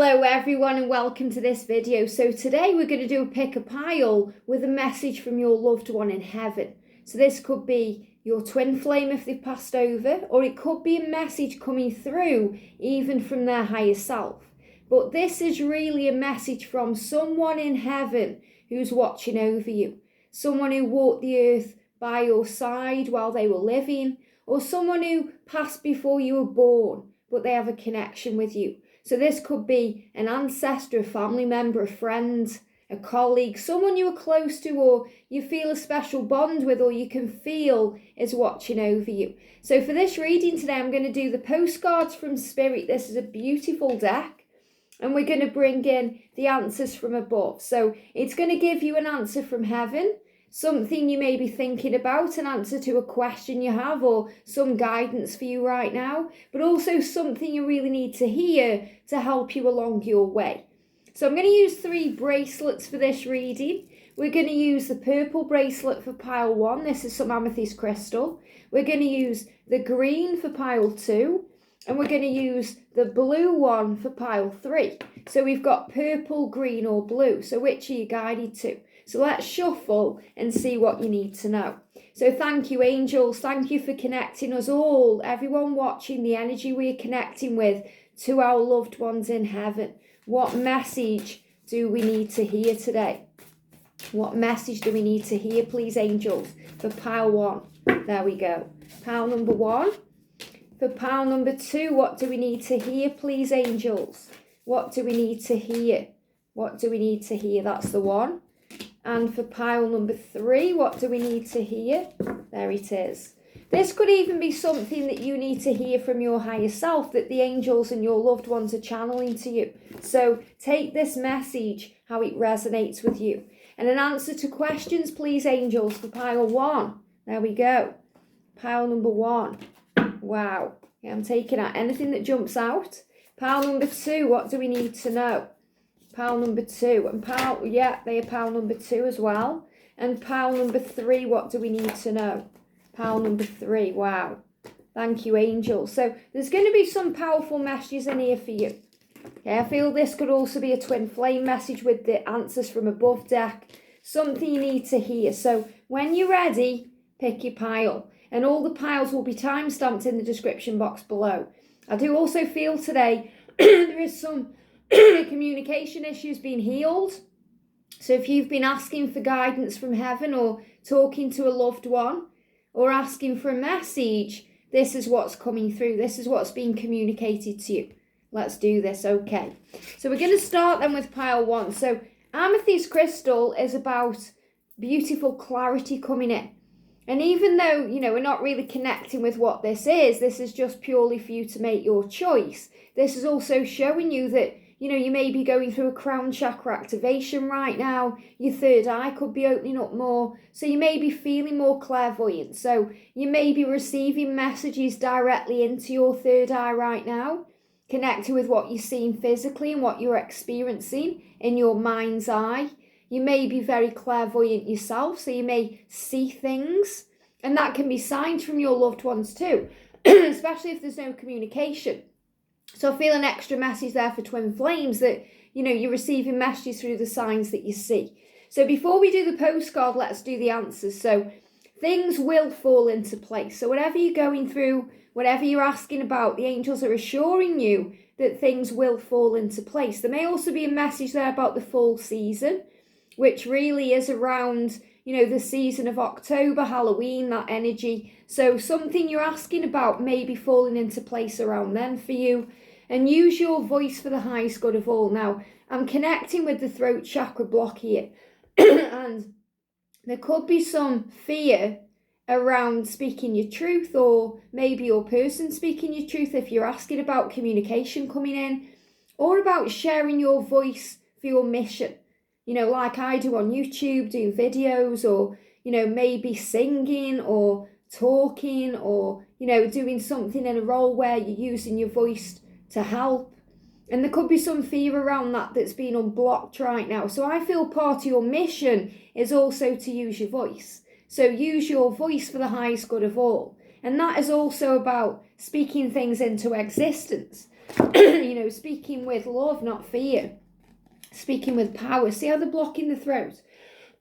Hello everyone and welcome to this video. So today we're going to do a pick a pile with a message from your loved one in heaven. So this could be your twin flame if they've passed over, or it could be a message coming through even from their higher self. But this is really a message from someone in heaven who's watching over you. Someone who walked the earth by your side while they were living, or someone who passed before you were born, but they have a connection with you. So this could be an ancestor, a family member, a friend, a colleague, someone you are close to or you feel a special bond with or you can feel is watching over you. So for this reading today, I'm going to do the Postcards from Spirit. This is a beautiful deck and we're going to bring in the answers from above. So it's going to give you an answer from heaven, something you may be thinking about, an answer to a question you have or some guidance for you right now, but also something you really need to hear to help you along your way. So I'm going to use 3 bracelets for this reading. We're going to use the purple bracelet for pile 1. This is some amethyst crystal. We're going to use the green for pile 2. And we're going to use the blue one for pile 3. So we've got purple, green or blue. So which are you guided to? So let's shuffle and see what you need to know. So thank you, angels. Thank you for connecting us all, everyone watching, the energy we're connecting with, to our loved ones in heaven. What message do we need to hear today? What message do we need to hear, please, angels, for pile 1? There we go. Pile number 1. For pile number 2, what do we need to hear, please, angels? What do we need to hear? What do we need to hear? That's the 1. And for pile number 3, what do we need to hear? There it is. This could even be something that you need to hear from your higher self that the angels and your loved ones are channeling to you. So take this message, how it resonates with you. And an answer to questions, please, angels, for pile 1. There we go. Pile number 1. Wow. Yeah, I'm taking out anything that jumps out. Pile number 2, what do we need to know? Pile number 2 and pile, yeah, they are pile number 2 as well. And pile number 3, what do we need to know? Pile number 3, wow. Thank you, angels. So there's going to be some powerful messages in here for you. Okay, I feel this could also be a twin flame message with the answers from above deck. Something you need to hear. So when you're ready, pick your pile. And all the piles will be time-stamped in the description box below. I do also feel today there is some communication issues being healed. So if you've been asking for guidance from heaven or talking to a loved one or asking for a message, this is what's coming through. This is what's being communicated to you. Let's do this, okay. So we're going to start then with pile 1. So amethyst crystal is about beautiful clarity coming in. And even though, we're not really connecting with what this is just purely for you to make your choice. This is also showing you that, you may be going through a crown chakra activation right now. Your third eye could be opening up more. So you may be feeling more clairvoyant. So you may be receiving messages directly into your third eye right now, connected with what you're seeing physically and what you're experiencing in your mind's eye. You may be very clairvoyant yourself, so you may see things. And that can be signs from your loved ones too, especially if there's no communication. So I feel an extra message there for twin flames that, you're receiving messages through the signs that you see. So before we do the postcard, let's do the answers. So things will fall into place. So whatever you're going through, whatever you're asking about, the angels are assuring you that things will fall into place. There may also be a message there about the fall season, which really is around, the season of October, Halloween, that energy. So something you're asking about may be falling into place around then for you. And use your voice for the highest good of all. Now, I'm connecting with the throat chakra block here. And there could be some fear around speaking your truth, or maybe your person speaking your truth if you're asking about communication coming in, or about sharing your voice for your mission. Like I do on YouTube, doing videos, or, maybe singing or talking, or, doing something in a role where you're using your voice to help. And there could be some fear around that that's been unblocked right now. So I feel part of your mission is also to use your voice. So use your voice for the highest good of all. And that is also about speaking things into existence. You know, speaking with love, not fear. Speaking with power. See how they're blocking the throat?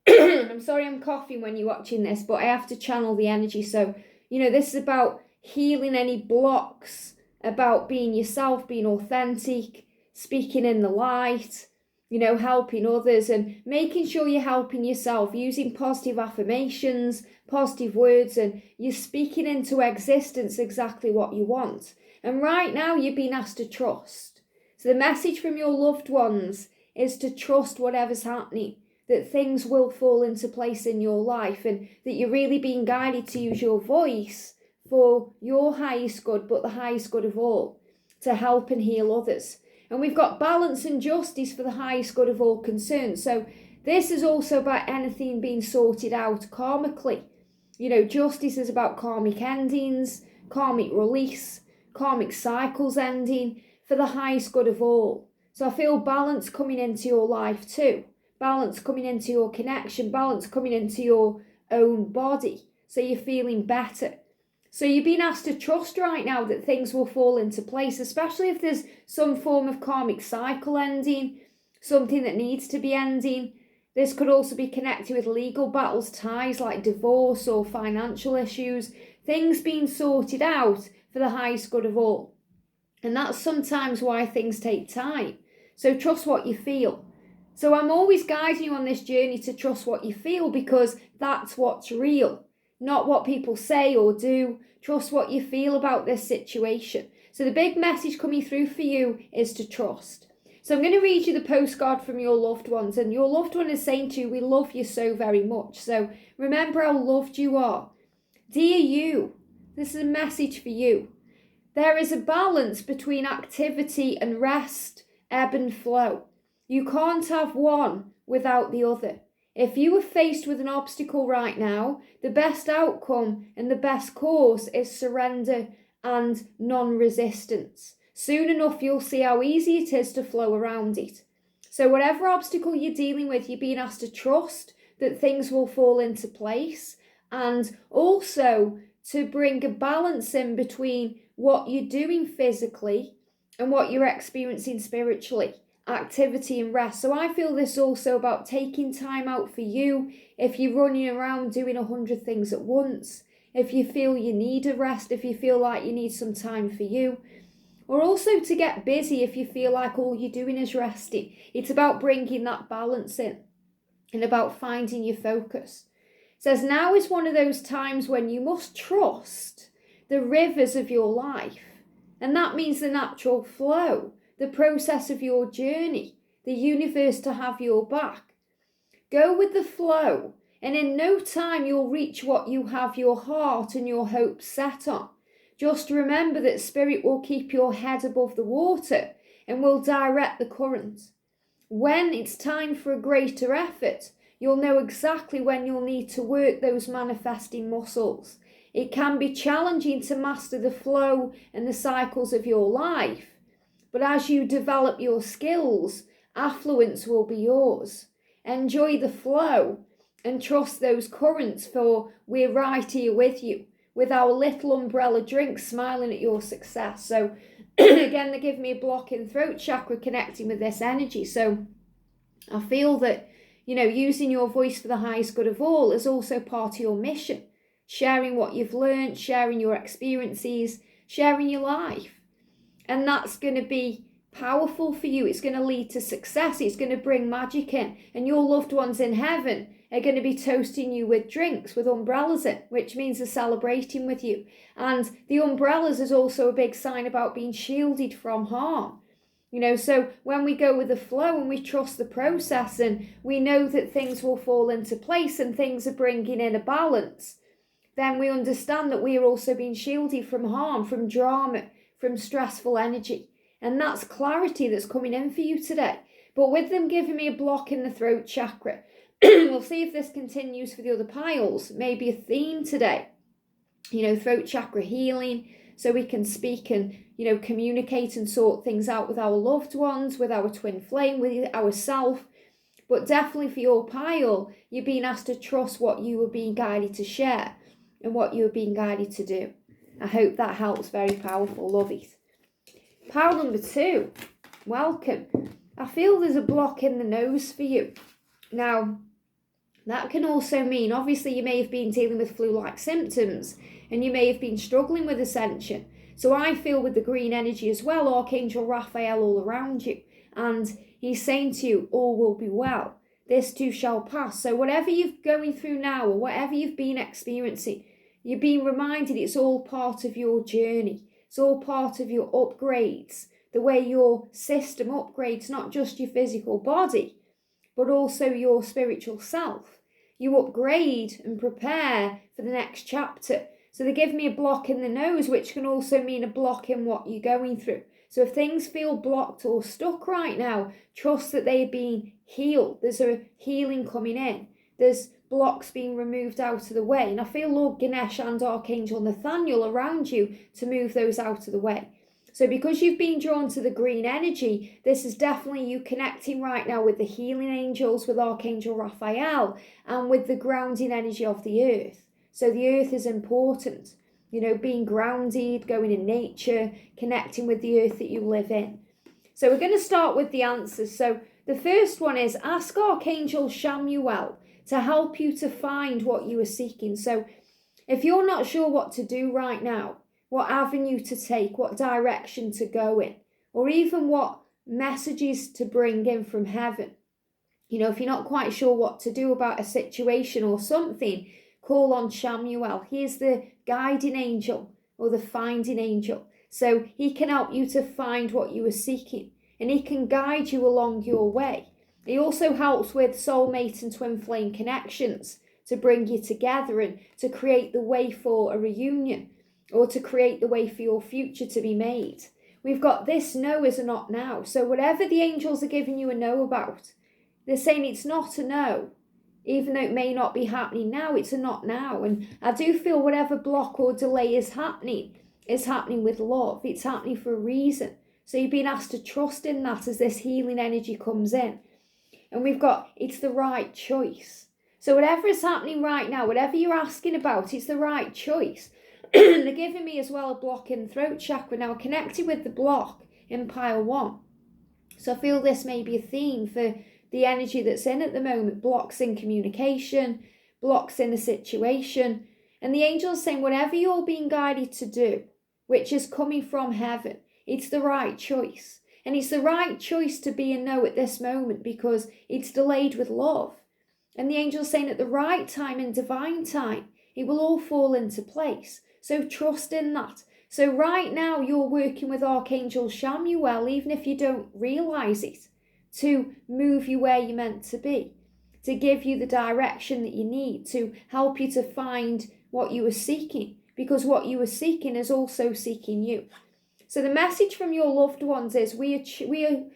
I'm sorry I'm coughing when you're watching this, but I have to channel the energy. So, you know, this is about healing any blocks, about being yourself, being authentic, speaking in the light, you know, helping others and making sure you're helping yourself, using positive affirmations, positive words, and you're speaking into existence exactly what you want. And right now you're being asked to trust. So the message from your loved ones is to trust whatever's happening, that things will fall into place in your life, and that you're really being guided to use your voice for your highest good, but the highest good of all, to help and heal others. And we've got balance and justice for the highest good of all concerned. So this is also about anything being sorted out karmically. You know, justice is about karmic endings, karmic release, karmic cycles ending for the highest good of all. So I feel balance coming into your life too. Balance coming into your connection, balance coming into your own body. So you're feeling better. So you're being asked to trust right now that things will fall into place, especially if there's some form of karmic cycle ending, something that needs to be ending. This could also be connected with legal battles, ties like divorce or financial issues, things being sorted out for the highest good of all. And that's sometimes why things take time. So trust what you feel. So I'm always guiding you on this journey to trust what you feel, because that's what's real, not what people say or do. Trust what you feel about this situation. So the big message coming through for you is to trust. So I'm going to read you the postcard from your loved ones, and your loved one is saying to you, we love you so very much. So remember how loved you are. Dear you, this is a message for you. There is a balance between activity and rest, ebb and flow. You can't have one without the other. If you are faced with an obstacle right now, the best outcome and the best course is surrender and non-resistance. Soon enough, you'll see how easy it is to flow around it. So whatever obstacle you're dealing with, you're being asked to trust that things will fall into place, and also to bring a balance in between what you're doing physically and what you're experiencing spiritually. Activity and rest. So I feel this also about taking time out for you if you're running around doing 100 things at once, if you feel you need a rest, if you feel like you need some time for you, or also to get busy if you feel like all you're doing is resting. It's about bringing that balance in and about finding your focus. It says now is one of those times when you must trust the rivers of your life, and that means the natural flow, the process of your journey, the universe to have your back. Go with the flow, and in no time you'll reach what you have your heart and your hopes set on. Just remember that Spirit will keep your head above the water and will direct the current. When it's time for a greater effort, you'll know exactly when you'll need to work those manifesting muscles. It can be challenging to master the flow and the cycles of your life, but as you develop your skills, affluence will be yours. Enjoy the flow and trust those currents, for we're right here with you, with our little umbrella drink, smiling at your success. So again, they give me a block in throat chakra connecting with this energy. So I feel that, you know, using your voice for the highest good of all is also part of your mission. Sharing what you've learned, sharing your experiences, sharing your life. And that's going to be powerful for you. It's going to lead to success. It's going to bring magic in. And your loved ones in heaven are going to be toasting you with drinks, with umbrellas in, which means they're celebrating with you. And the umbrellas is also a big sign about being shielded from harm. You know, so when we go with the flow and we trust the process and we know that things will fall into place and things are bringing in a balance, then we understand that we are also being shielded from harm, from drama, from stressful energy. And that's clarity that's coming in for you today. But with them giving me a block in the throat chakra, we'll see if this continues for the other piles. Maybe a theme today, you know, throat chakra healing, so we can speak and, you know, communicate and sort things out with our loved ones, with our twin flame, with ourself. But definitely for your pile, you're being asked to trust what you are being guided to share and what you are being guided to do. I hope that helps. Very powerful. Love it. Pile number 2, welcome. I feel there's a block in the nose for you. Now, that can also mean, obviously, you may have been dealing with flu-like symptoms and you may have been struggling with ascension. So I feel with the green energy as well, Archangel Raphael all around you. And he's saying to you, all will be well. This too shall pass. So whatever you're going through now or whatever you've been experiencing, you're being reminded it's all part of your journey. It's all part of your upgrades. The way your system upgrades not just your physical body, but also your spiritual self. You upgrade and prepare for the next chapter. So they give me a block in the nose, which can also mean a block in what you're going through. So if things feel blocked or stuck right now, trust that they're being healed. There's a healing coming in. There's blocks being removed out of the way. And I feel Lord Ganesh and Archangel Nathaniel around you to move those out of the way. So because you've been drawn to the green energy, this is definitely you connecting right now with the healing angels, with Archangel Raphael, and with the grounding energy of the earth. So the earth is important, being grounded, going in nature, connecting with the earth that you live in. So we're going to start with the answers. So the first one is ask Archangel Chamuel to help you to find what you are seeking. So if you're not sure what to do right now, what avenue to take, what direction to go in, or even what messages to bring in from heaven, if you're not quite sure what to do about a situation or something, call on Chamuel. He is the guiding angel or the finding angel. So he can help you to find what you are seeking and he can guide you along your way. He also helps with soulmate and twin flame connections to bring you together and to create the way for a reunion or to create the way for your future to be made. We've got this no is a not now. So whatever the angels are giving you a no about, they're saying it's not a no. Even though it may not be happening now, it's a not now. And I do feel whatever block or delay is happening with love. It's happening for a reason. So you've been asked to trust in that as this healing energy comes in. And we've got, it's the right choice. So whatever is happening right now, whatever you're asking about, it's the right choice. They're giving me as well a block in the throat chakra now connected with the block in pile 1. So I feel this may be a theme for the energy that's in at the moment, blocks in communication, blocks in a situation. And the angel's saying whatever you're being guided to do, which is coming from heaven, it's the right choice. And it's the right choice to be a no at this moment because it's delayed with love. And the angel's saying at the right time, in divine time, it will all fall into place. So trust in that. So right now you're working with Archangel Chamuel, even if you don't realize it, to move you where you're meant to be, to give you the direction that you need, to help you to find what you are seeking, because what you are seeking is also seeking you. So the message from your loved ones is they're saying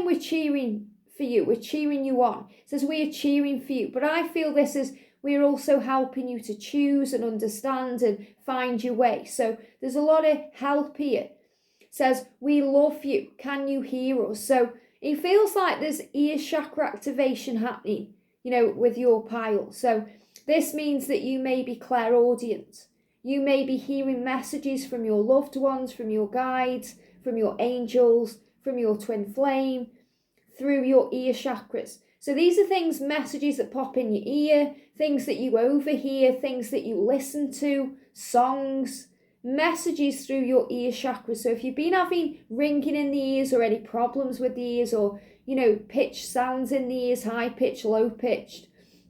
we're cheering for you, we're cheering you on. It says we are cheering for you, but I feel this is we're also helping you to choose and understand and find your way. So there's a lot of help here. It says we love you, can you hear us? So it feels like there's ear chakra activation happening, with your pile. So this means that you may be clairaudient. You may be hearing messages from your loved ones, from your guides, from your angels, from your twin flame, through your ear chakras. So these are things, messages that pop in your ear, things that you overhear, things that you listen to, songs, messages through your ear chakra. So if you've been having ringing in the ears or any problems with the ears or, pitch sounds in the ears, high pitched, low pitched,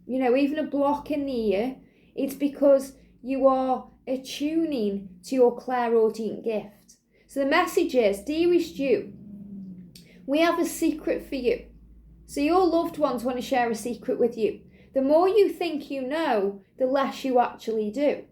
even a block in the ear, it's because you are attuning to your clairaudient gift. So the message is, dearest you, we have a secret for you. So your loved ones want to share a secret with you. The more you think you know, the less you actually do.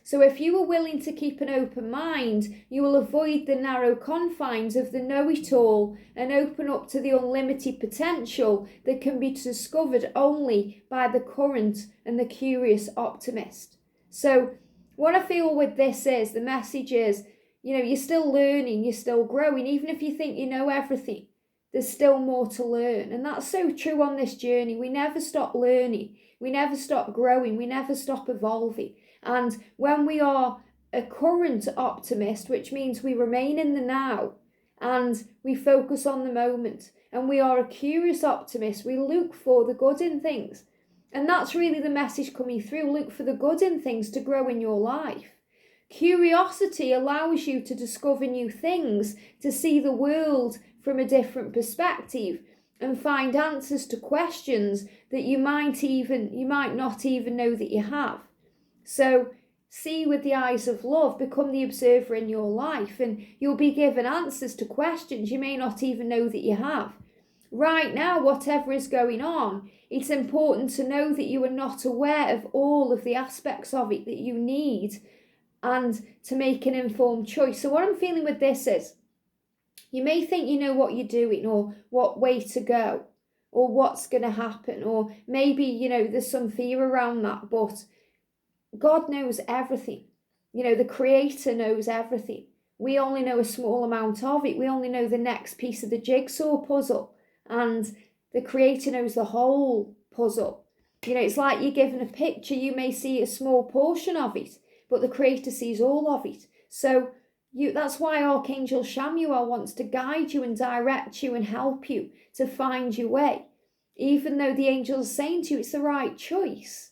So if you are willing to keep an open mind, you will avoid the narrow confines of the know-it-all and open up to the unlimited potential that can be discovered only by the current and the curious optimist. So what I feel with this is, the message is, you're still learning, you're still growing. Even if you think you know everything, there's still more to learn. And that's so true on this journey. We never stop learning. We never stop growing. We never stop evolving. And when we are a current optimist, which means we remain in the now, and we focus on the moment, and we are a curious optimist. We look for the good in things. And that's really the message coming through. Look for the good in things to grow in your life. Curiosity allows you to discover new things, to see the world from a different perspective, and find answers to questions that you might not even know that you have. So see with the eyes of love, become the observer in your life, and you'll be given answers to questions you may not even know that you have. Right now, whatever is going on, it's important to know that you are not aware of all of the aspects of it that you need, and to make an informed choice. So what I'm feeling with this is, you may think you know what you're doing, or what way to go, or what's going to happen, or maybe, there's some fear around that, but God knows everything. The Creator knows everything. We only know a small amount of it. We only know the next piece of the jigsaw puzzle, and the Creator knows the whole puzzle. It's like you're given a picture. You may see a small portion of it, but the Creator sees all of it. So that's why Archangel Chamuel wants to guide you and direct you and help you to find your way. Even though the angels are saying to you it's the right choice.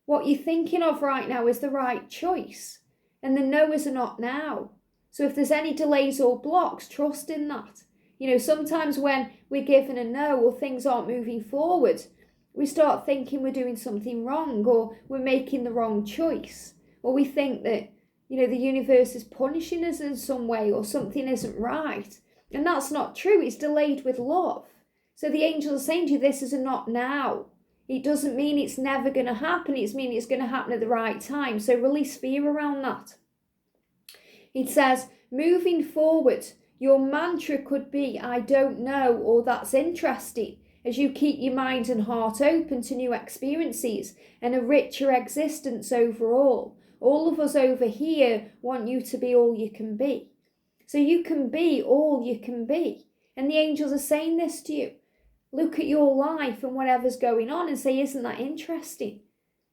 What you're thinking of right now is the right choice. And the no's are not now. So if there's any delays or blocks, trust in that. Sometimes when we're given a no, or things aren't moving forward, we start thinking we're doing something wrong, or we're making the wrong choice. Or we think that, the universe is punishing us in some way, or something isn't right. And that's not true. It's delayed with love. So the angels are saying to you, this is a not now. It doesn't mean it's never going to happen. It means it's going to happen at the right time. So release fear around that. It says, moving forward, your mantra could be, I don't know, or that's interesting, as you keep your mind and heart open to new experiences and a richer existence overall. All of us over here want you to be all you can be. So you can be all you can be. And the angels are saying this to you. Look at your life and whatever's going on and say, isn't that interesting?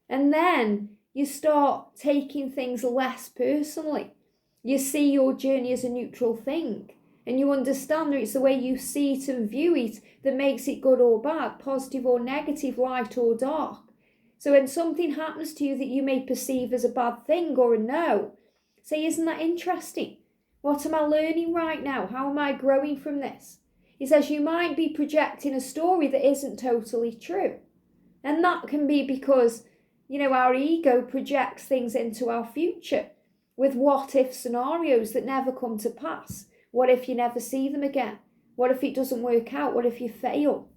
And then you start taking things less personally. You see your journey as a neutral thing. And you understand that it's the way you see it and view it that makes it good or bad, positive or negative, light or dark. So when something happens to you that you may perceive as a bad thing or a no, say, isn't that interesting? What am I learning right now? How am I growing from this? He says you might be projecting a story that isn't totally true. And that can be because, our ego projects things into our future with what-if scenarios that never come to pass. What if you never see them again? What if it doesn't work out? What if you fail?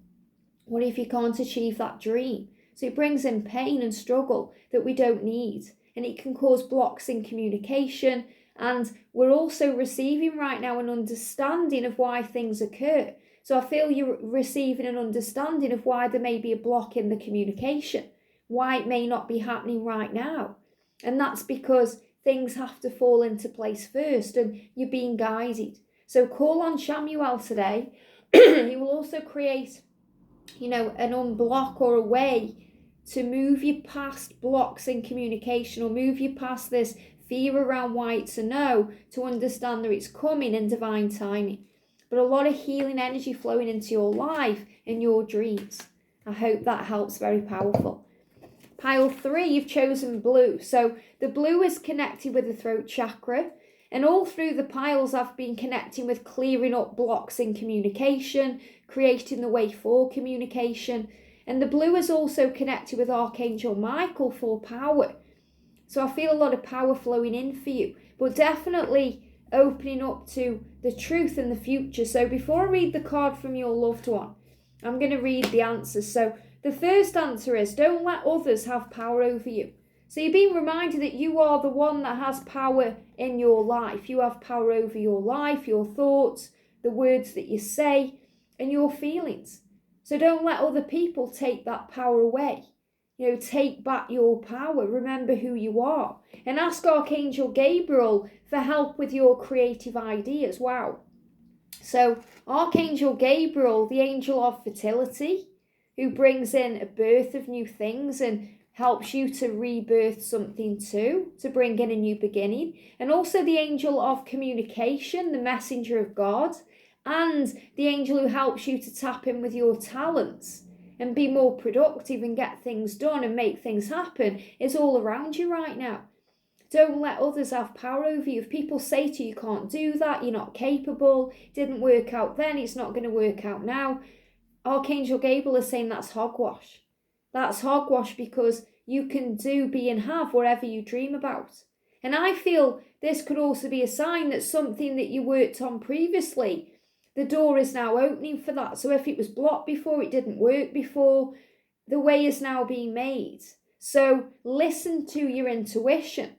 What if you can't achieve that dream? So it brings in pain and struggle that we don't need. And it can cause blocks in communication. And we're also receiving right now an understanding of why things occur. So I feel you're receiving an understanding of why there may be a block in the communication, why it may not be happening right now. And that's because things have to fall into place first, and you're being guided. So call on Chamuel today. He will also create, an unblock or a way to move you past blocks in communication, or move you past this fear around why it's a no, to understand that it's coming in divine timing. But a lot of healing energy flowing into your life and your dreams. I hope that helps. Very powerful. Pile 3, you've chosen blue. So the blue is connected with the throat chakra. And all through the piles, I've been connecting with clearing up blocks in communication, creating the way for communication. And the blue is also connected with Archangel Michael for power. So I feel a lot of power flowing in for you, but definitely opening up to the truth in the future. So before I read the card from your loved one, I'm going to read the answers. So the first answer is, don't let others have power over you. So you're being reminded that you are the one that has power in your life. You have power over your life, your thoughts, the words that you say, and your feelings. So don't let other people take that power away. Take back your power. Remember who you are. And ask Archangel Gabriel for help with your creative ideas. Wow. So Archangel Gabriel, the angel of fertility, who brings in a birth of new things and helps you to rebirth something too, to bring in a new beginning. And also the angel of communication, the messenger of God. and the angel who helps you to tap in with your talents and be more productive and get things done and make things happen is all around you right now. Don't let others have power over you. If people say to you, you can't do that, you're not capable, it didn't work out then, it's not going to work out now. Archangel Gabriel is saying that's hogwash. That's hogwash, because you can do, be and have whatever you dream about. And I feel this could also be a sign that something that you worked on previously, the door is now opening for that. So if it was blocked before, it didn't work before, the way is now being made. So listen to your intuition.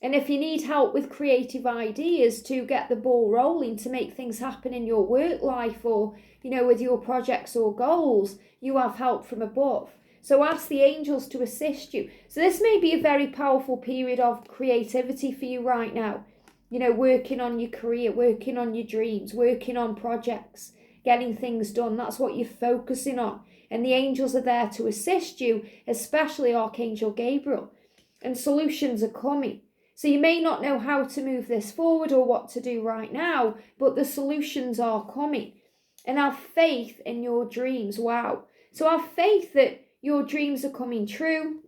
And if you need help with creative ideas to get the ball rolling, to make things happen in your work life, or, with your projects or goals, you have help from above. So ask the angels to assist you. So this may be a very powerful period of creativity for you right now. Working on your career, working on your dreams, working on projects, getting things done. That's what you're focusing on. And the angels are there to assist you, especially Archangel Gabriel. And solutions are coming. So you may not know how to move this forward or what to do right now, but the solutions are coming. And have faith in your dreams. Wow. So have faith that your dreams are coming true,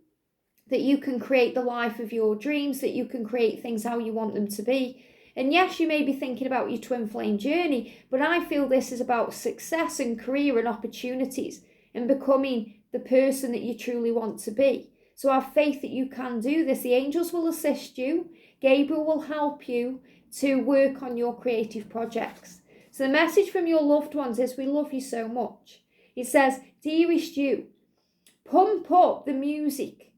that you can create the life of your dreams, that you can create things how you want them to be. And yes, you may be thinking about your twin flame journey, but I feel this is about success and career and opportunities and becoming the person that you truly want to be. So have faith that you can do this. The angels will assist you. Gabriel will help you to work on your creative projects. So the message from your loved ones is, we love you so much. It says, dearest you, pump up the music.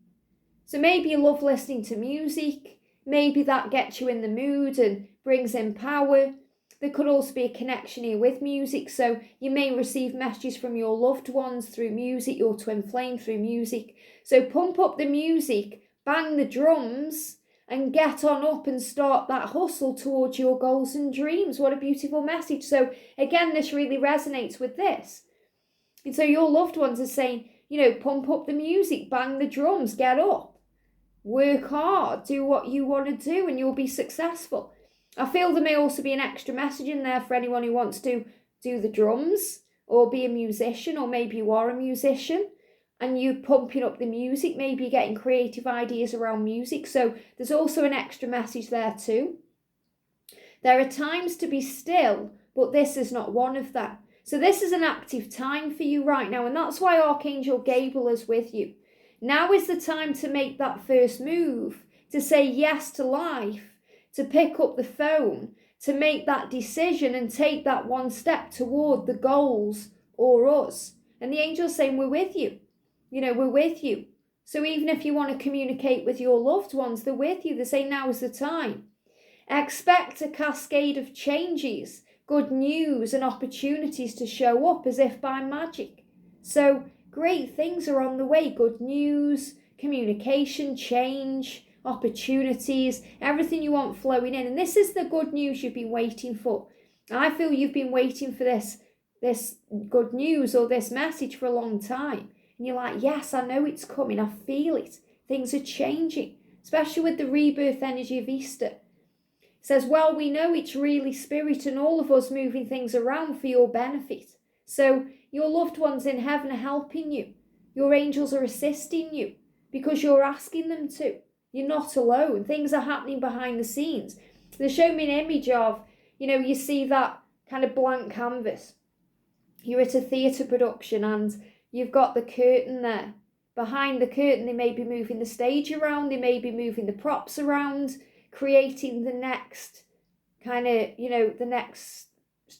So maybe you love listening to music. Maybe that gets you in the mood and brings in power. There could also be a connection here with music. So you may receive messages from your loved ones through music, your twin flame through music. So pump up the music, bang the drums, and get on up and start that hustle towards your goals and dreams. What a beautiful message. So again, this really resonates with this. And so your loved ones are saying, pump up the music, bang the drums, get up, work hard, do what you want to do, and you'll be successful. I feel there may also be an extra message in there for anyone who wants to do the drums or be a musician, or maybe you are a musician and you're pumping up the music, maybe you're getting creative ideas around music. So there's also an extra message there too. There are times to be still, but this is not one of them. So this is an active time for you right now, and that's why Archangel Gabriel is with you. Now is the time to make that first move, to say yes to life, to pick up the phone, to make that decision and take that one step toward the goals or us. And the angel's saying, we're with you. We're with you. So even if you want to communicate with your loved ones, they're with you. They say now is the time. Expect a cascade of changes, good news and opportunities to show up as if by magic. So great things are on the way. Good news, communication, change, opportunities, everything you want flowing in. And this is the good news you've been waiting for. I feel you've been waiting for this good news or this message for a long time. And you're like, yes, I know it's coming. I feel it. Things are changing, especially with the rebirth energy of Easter. It says, well, we know it's really spirit and all of us moving things around for your benefit. So your loved ones in heaven are helping you. Your angels are assisting you because you're asking them to. You're not alone. Things are happening behind the scenes. They show me an image of, you see that kind of blank canvas. You're at a theatre production and you've got the curtain there. Behind the curtain, they may be moving the stage around. They may be moving the props around, creating the next kind of, the next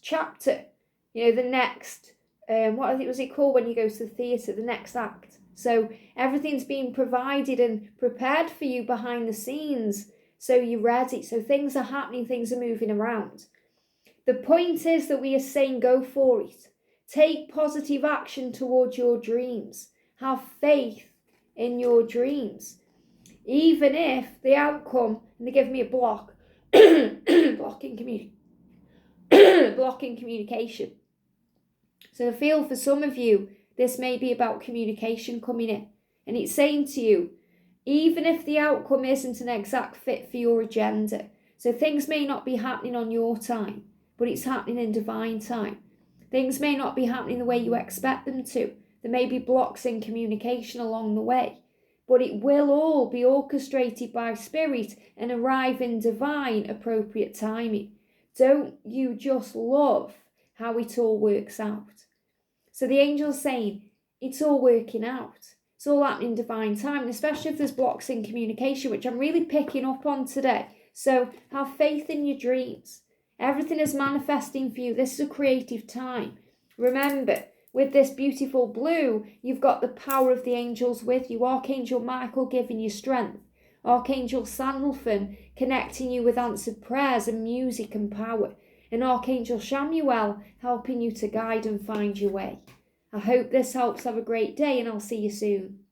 chapter. The next, what was it called when you go to the theatre? The next act. So everything's being provided and prepared for you behind the scenes. So you're ready. So things are happening. Things are moving around. The point is that we are saying go for it. Take positive action towards your dreams. Have faith in your dreams. Even if the outcome, and they give me a block, blocking communication. So I feel for some of you, this may be about communication coming in. And it's saying to you, even if the outcome isn't an exact fit for your agenda, so things may not be happening on your time, but it's happening in divine time. Things may not be happening the way you expect them to. There may be blocks in communication along the way, but it will all be orchestrated by Spirit and arrive in divine appropriate timing. Don't you just love how it all works out? So the angel's saying, it's all working out. It's all happening in divine time, and especially if there's blocks in communication, which I'm really picking up on today. So have faith in your dreams. Everything is manifesting for you. This is a creative time. Remember, with this beautiful blue, you've got the power of the angels with you. Archangel Michael giving you strength. Archangel Sandalphon connecting you with answered prayers and music and power. And Archangel Chamuel helping you to guide and find your way. I hope this helps. Have a great day, and I'll see you soon.